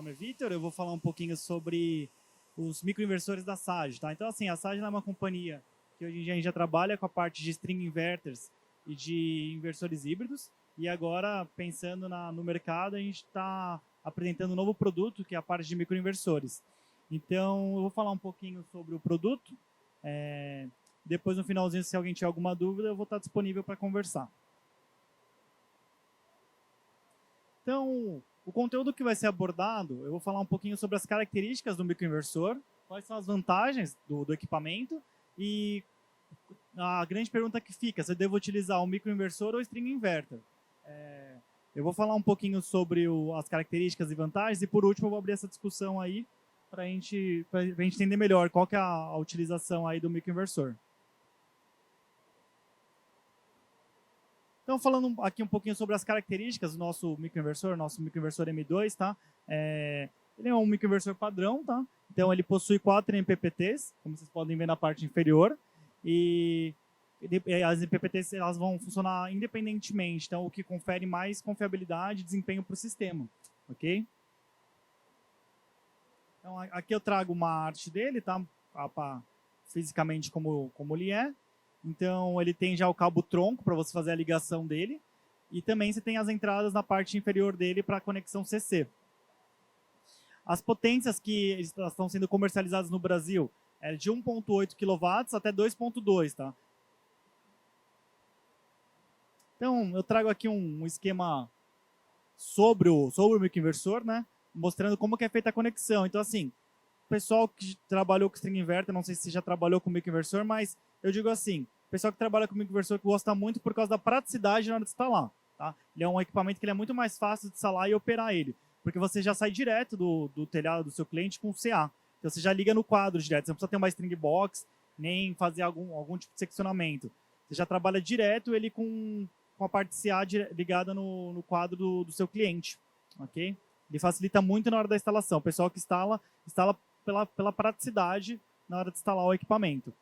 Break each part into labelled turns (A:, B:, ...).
A: nome é Vitor, eu vou falar um pouquinho sobre os microinversores da Sage, tá? Então, assim, a Sage é uma companhia que hoje em dia a gente já trabalha com a parte de string inverters e de inversores híbridos, e agora, pensando no mercado, a gente está apresentando um novo produto, que é a parte de microinversores. Então, eu vou falar um pouquinho sobre o produto, depois no finalzinho, se alguém tiver alguma dúvida, eu vou estar disponível para conversar. Então, o conteúdo que vai ser abordado, eu vou falar um pouquinho sobre as características do microinversor, quais são as vantagens do equipamento e a grande pergunta que fica, se eu devo utilizar o microinversor ou o string inverter. Eu vou falar um pouquinho sobre as características e vantagens e, por último, eu vou abrir essa discussão aí para a gente entender melhor qual que é a utilização aí do microinversor. Então, falando aqui um pouquinho sobre as características do nosso microinversor M2, tá? Ele é um microinversor padrão, tá? Então, ele possui 4 MPPTs, como vocês podem ver na parte inferior, e as MPPTs elas vão funcionar independentemente, então o que confere mais confiabilidade e desempenho para o sistema, ok? Então, aqui eu trago uma arte dele, tá? Fisicamente como ele é. Então, ele tem já o cabo tronco para você fazer a ligação dele. E também você tem as entradas na parte inferior dele para a conexão CC. As potências que estão sendo comercializadas no Brasil é de 1.8 kW até 2.2, tá? Então, eu trago aqui um esquema sobre o microinversor, né? Mostrando como que é feita a conexão. Então, assim, o pessoal que trabalhou com string inverter, não sei se já trabalhou com microinversor, mas eu digo assim, o pessoal que trabalha com microinversor gosta muito por causa da praticidade na hora de instalar. Tá? Ele é um equipamento que é muito mais fácil de instalar e operar ele, porque você já sai direto do telhado do seu cliente com o CA. Então você já liga no quadro direto, você não precisa ter uma string box, nem fazer algum tipo de seccionamento. Você já trabalha direto ele com a parte CA ligada no quadro do seu cliente. Ok? Ele facilita muito na hora da instalação. O pessoal que instala pela praticidade na hora de instalar o equipamento.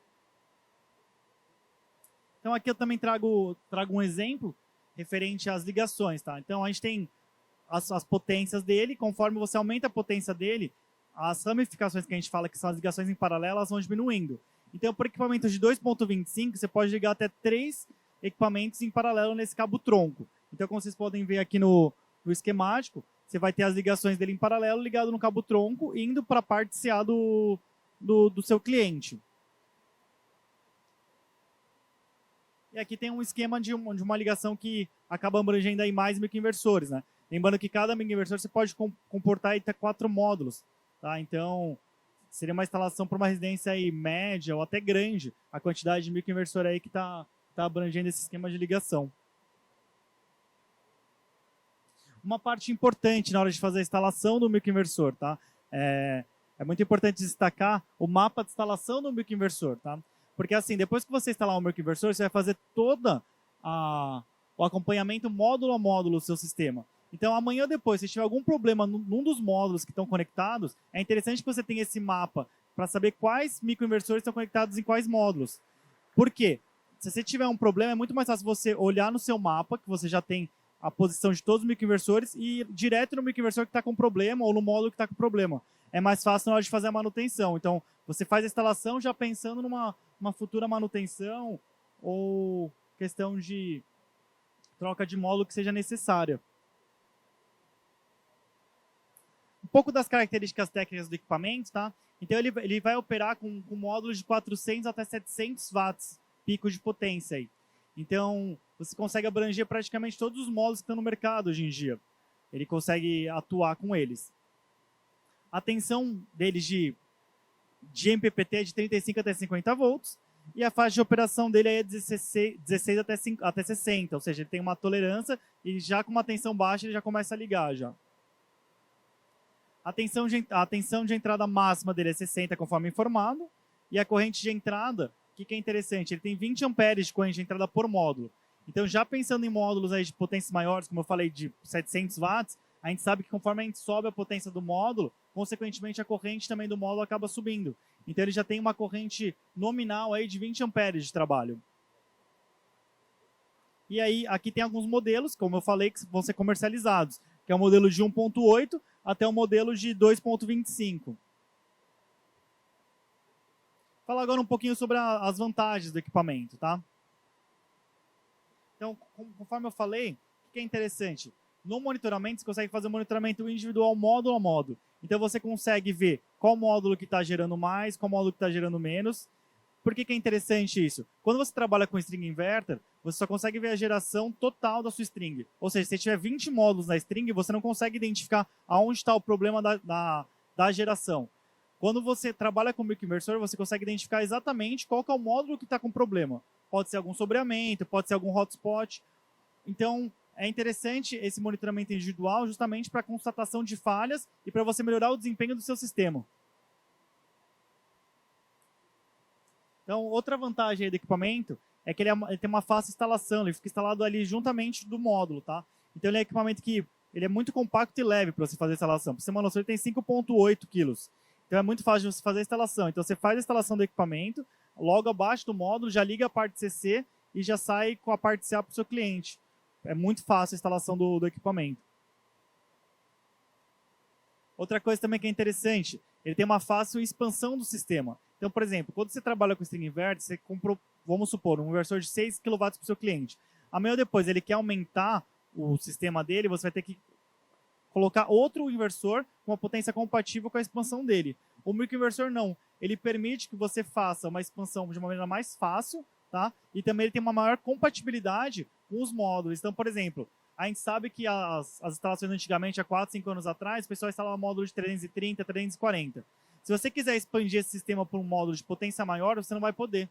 A: Então aqui eu também trago um exemplo referente às ligações, tá? Então a gente tem as potências dele, conforme você aumenta a potência dele, as ramificações que a gente fala que são as ligações em paralelo, elas vão diminuindo. Então, por equipamento de 2.25, você pode ligar até 3 equipamentos em paralelo nesse cabo tronco. Então, como vocês podem ver aqui no esquemático, você vai ter as ligações dele em paralelo ligado no cabo tronco, indo para a parte CA do seu cliente. E aqui tem um esquema de uma ligação que acaba abrangendo aí mais microinversores, né? Lembrando que cada microinversor você pode comportar até 4 módulos, tá? Então, seria uma instalação para uma residência aí média ou até grande, a quantidade de microinversor aí que está abrangendo esse esquema de ligação. Uma parte importante na hora de fazer a instalação do microinversor, tá? É muito importante destacar o mapa de instalação do microinversor, tá? Porque assim, depois que você instalar o microinversor, você vai fazer todo o acompanhamento módulo a módulo do seu sistema. Então, amanhã ou depois, se tiver algum problema num dos módulos que estão conectados, é interessante que você tenha esse mapa para saber quais microinversores estão conectados em quais módulos. Por quê? Se você tiver um problema, é muito mais fácil você olhar no seu mapa, que você já tem a posição de todos os microinversores, e ir direto no microinversor que está com problema ou no módulo que está com problema. É mais fácil na hora de fazer a manutenção. Então, você faz a instalação já pensando numa futura manutenção ou questão de troca de módulo que seja necessária. Um pouco das características técnicas do equipamento, tá? Então, ele vai operar com módulos de 400 até 700 watts, pico de potência aí. Então, você consegue abranger praticamente todos os módulos que estão no mercado hoje em dia. Ele consegue atuar com eles. A tensão deles de MPPT é de 35 até 50 volts, e a faixa de operação dele é 16 até 60, ou seja, ele tem uma tolerância e já com uma tensão baixa ele já começa a ligar já. A tensão de entrada máxima dele é 60, conforme informado, e a corrente de entrada, o que é interessante, ele tem 20 amperes de corrente de entrada por módulo. Então, já pensando em módulos aí de potências maiores, como eu falei, de 700 watts, a gente sabe que conforme a gente sobe a potência do módulo, consequentemente a corrente também do módulo acaba subindo. Então ele já tem uma corrente nominal aí de 20 amperes de trabalho. E aí, aqui tem alguns modelos, como eu falei, que vão ser comercializados, que é o modelo de 1.8, até o modelo de 2.25. Falar agora um pouquinho sobre as vantagens do equipamento, tá? Então, conforme eu falei, o que é interessante? No monitoramento, você consegue fazer um monitoramento individual módulo a módulo. Então, você consegue ver qual módulo que está gerando mais, qual módulo que está gerando menos. Por que é interessante isso? Quando você trabalha com string inverter, você só consegue ver a geração total da sua string. Ou seja, se tiver 20 módulos na string, você não consegue identificar aonde está o problema da geração. Quando você trabalha com microinversor, você consegue identificar exatamente qual que é o módulo que está com problema. Pode ser algum sobreamento, pode ser algum hotspot. Então, é interessante esse monitoramento individual justamente para constatação de falhas e para você melhorar o desempenho do seu sistema. Então, outra vantagem aí do equipamento é que ele tem uma fácil instalação, ele fica instalado ali juntamente do módulo, tá? Então, ele é um equipamento que ele é muito compacto e leve para você fazer a instalação. Para você ter uma noção, ele tem 5,8 quilos. Então, é muito fácil de você fazer a instalação. Então, você faz a instalação do equipamento, logo abaixo do módulo, já liga a parte CC e já sai com a parte CA para o seu cliente. É muito fácil a instalação do equipamento. Outra coisa também que é interessante, ele tem uma fácil expansão do sistema. Então, por exemplo, quando você trabalha com string inverter, você comprou, vamos supor, um inversor de 6 kW para o seu cliente. Amanhã ou depois ele quer aumentar o sistema dele, você vai ter que colocar outro inversor com uma potência compatível com a expansão dele. O microinversor não. Ele permite que você faça uma expansão de uma maneira mais fácil, tá? E também ele tem uma maior compatibilidade com os módulos. Então, por exemplo, a gente sabe que as instalações antigamente, há 4, 5 anos atrás, o pessoal instalava módulo de 330, 340. Se você quiser expandir esse sistema para um módulo de potência maior, você não vai poder.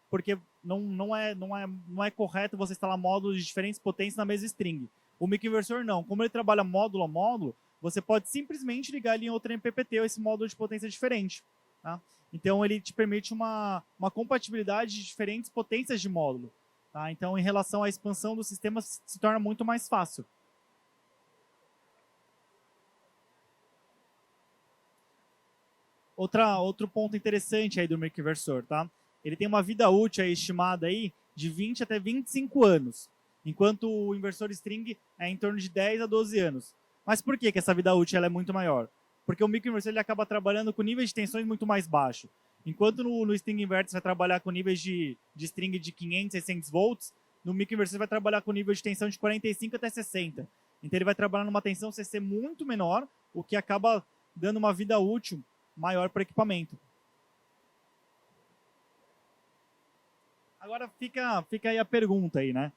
A: Porque não é correto você instalar módulos de diferentes potências na mesma string. O microinversor não. Como ele trabalha módulo a módulo, você pode simplesmente ligar ele em outro MPPT ou esse módulo de potência diferente. Tá? Então, ele te permite uma compatibilidade de diferentes potências de módulo. Tá? Então, em relação à expansão do sistema, se torna muito mais fácil. Outro ponto interessante aí do microinversor, tá? Ele tem uma vida útil aí, estimada aí de 20 até 25 anos, enquanto o inversor string é em torno de 10 a 12 anos. Mas por que essa vida útil ela é muito maior? Porque o microinversor ele acaba trabalhando com níveis de tensões muito mais baixos. Enquanto no string inverter você vai trabalhar com níveis de string de 500, 600 volts, no microinversor você vai trabalhar com nível de tensão de 45 até 60. Então ele vai trabalhar numa tensão CC muito menor, o que acaba dando uma vida útil maior para o equipamento. Agora fica aí a pergunta aí, né?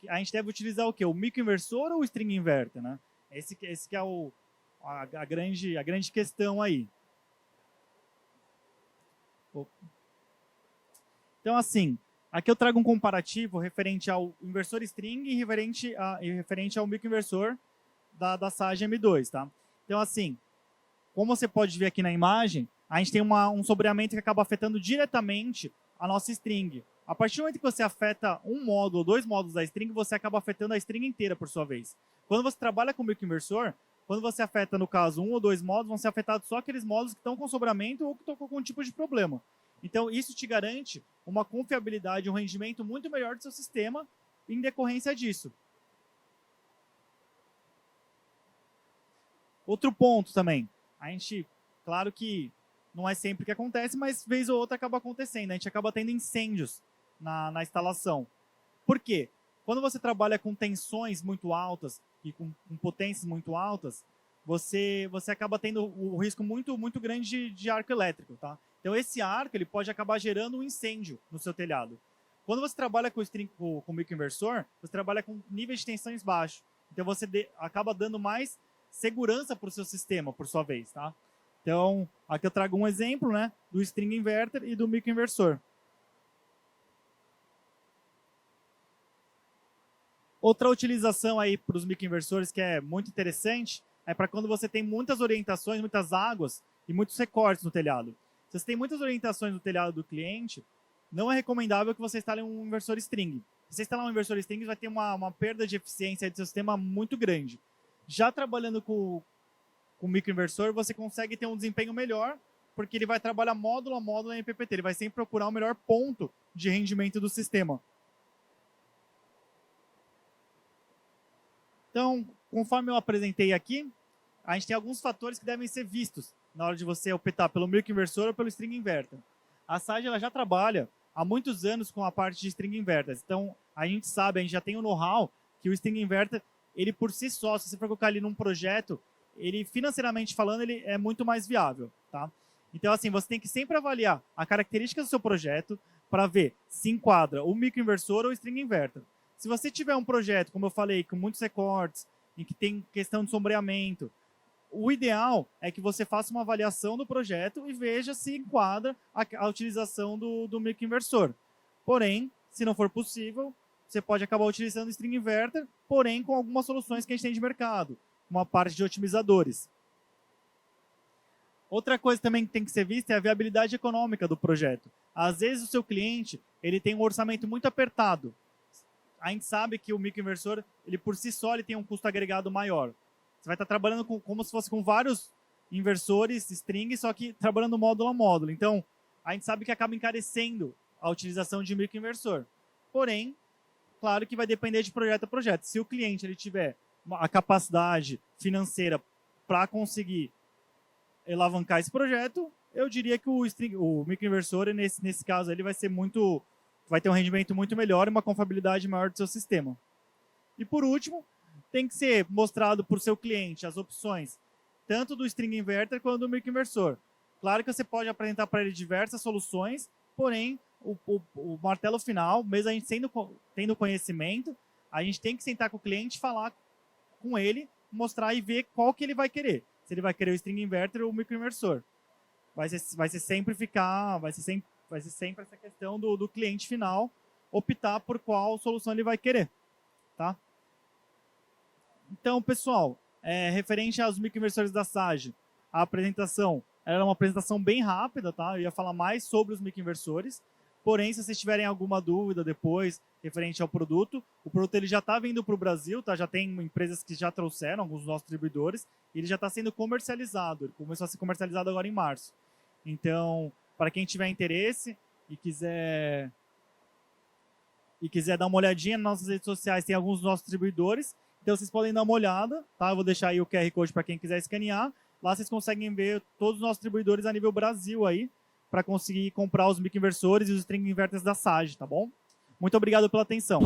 A: A gente deve utilizar o quê? O microinversor ou o string inverter, né? Esse que é a grande questão aí. Então, assim, aqui eu trago um comparativo referente ao inversor string e referente ao microinversor da Sage M2, tá? Então, assim, como você pode ver aqui na imagem, a gente tem um sobreamento que acaba afetando diretamente a nossa string. A partir do momento que você afeta um módulo ou dois módulos da string, você acaba afetando a string inteira por sua vez. Quando você trabalha com microinversor, quando você afeta, no caso, um ou dois módulos, vão ser afetados só aqueles módulos que estão com sobreamento ou que estão com algum tipo de problema. Então, isso te garante uma confiabilidade, um rendimento muito melhor do seu sistema em decorrência disso. Outro ponto também, a gente, claro que não é sempre que acontece, mas vez ou outra acaba acontecendo, a gente acaba tendo incêndios na instalação. Por quê? Quando você trabalha com tensões muito altas e com potências muito altas, você acaba tendo o risco muito grande de arco elétrico, tá? Então esse arco ele pode acabar gerando um incêndio no seu telhado. Quando você trabalha com microinversor, você trabalha com níveis de tensões baixos. Então você acaba dando mais segurança para o seu sistema, por sua vez, tá? Então, aqui eu trago um exemplo, né, do string inverter e do microinversor. Outra utilização aí para os microinversores que é muito interessante é para quando você tem muitas orientações, muitas águas e muitos recortes no telhado. Se você tem muitas orientações no telhado do cliente, não é recomendável que você instale um inversor string. Se você instalar um inversor string, vai ter uma perda de eficiência do seu sistema muito grande. Já trabalhando com microinversor, você consegue ter um desempenho melhor, porque ele vai trabalhar módulo a módulo na MPPT. Ele vai sempre procurar o melhor ponto de rendimento do sistema. Então, conforme eu apresentei aqui, a gente tem alguns fatores que devem ser vistos na hora de você optar pelo microinversor ou pelo string inverter. A Sage ela já trabalha há muitos anos com a parte de string inverters. Então, a gente sabe, a gente já tem o know-how que o string inverter, ele por si só, se você for colocar ele num projeto, ele financeiramente falando, ele é muito mais viável, tá? Então, assim, você tem que sempre avaliar a característica do seu projeto para ver se enquadra o microinversor ou o string inverter. Se você tiver um projeto, como eu falei, com muitos recortes, em que tem questão de sombreamento, o ideal é que você faça uma avaliação do projeto e veja se enquadra a utilização do microinversor. Porém, se não for possível, você pode acabar utilizando o string inverter, porém com algumas soluções que a gente tem de mercado, uma parte de otimizadores. Outra coisa também que tem que ser vista é a viabilidade econômica do projeto. Às vezes o seu cliente ele tem um orçamento muito apertado. A gente sabe que o microinversor, ele por si só, ele tem um custo agregado maior. Você vai estar trabalhando como se fosse com vários inversores, string, só que trabalhando módulo a módulo. Então, a gente sabe que acaba encarecendo a utilização de microinversor. Porém, claro que vai depender de projeto a projeto. Se o cliente ele tiver a capacidade financeira para conseguir alavancar esse projeto, eu diria que o microinversor, nesse caso, ele vai ter um rendimento muito melhor e uma confiabilidade maior do seu sistema. E por último, tem que ser mostrado para o seu cliente as opções, tanto do string inverter quanto do microinversor. Claro que você pode apresentar para ele diversas soluções, porém, o martelo final, mesmo a gente tendo conhecimento, a gente tem que sentar com o cliente, falar com ele, mostrar e ver qual que ele vai querer. Se ele vai querer o string inverter ou o microinversor. Vai ser sempre essa questão do cliente final optar por qual solução ele vai querer, tá? Então, pessoal, referente aos microinversores da Sage, a apresentação era uma apresentação bem rápida, tá? Eu ia falar mais sobre os microinversores, porém, se vocês tiverem alguma dúvida depois referente ao produto, o produto ele já está vindo para o Brasil, tá? Já tem empresas que já trouxeram, alguns dos nossos distribuidores, e ele já está sendo comercializado, ele começou a ser comercializado agora em março. Então, para quem tiver interesse e quiser dar uma olhadinha nas nossas redes sociais, tem alguns dos nossos distribuidores, então vocês podem dar uma olhada, tá? Eu vou deixar aí o QR Code para quem quiser escanear. Lá vocês conseguem ver todos os nossos distribuidores a nível Brasil aí, para conseguir comprar os microinversores e os string inverters da Sage, tá bom? Muito obrigado pela atenção.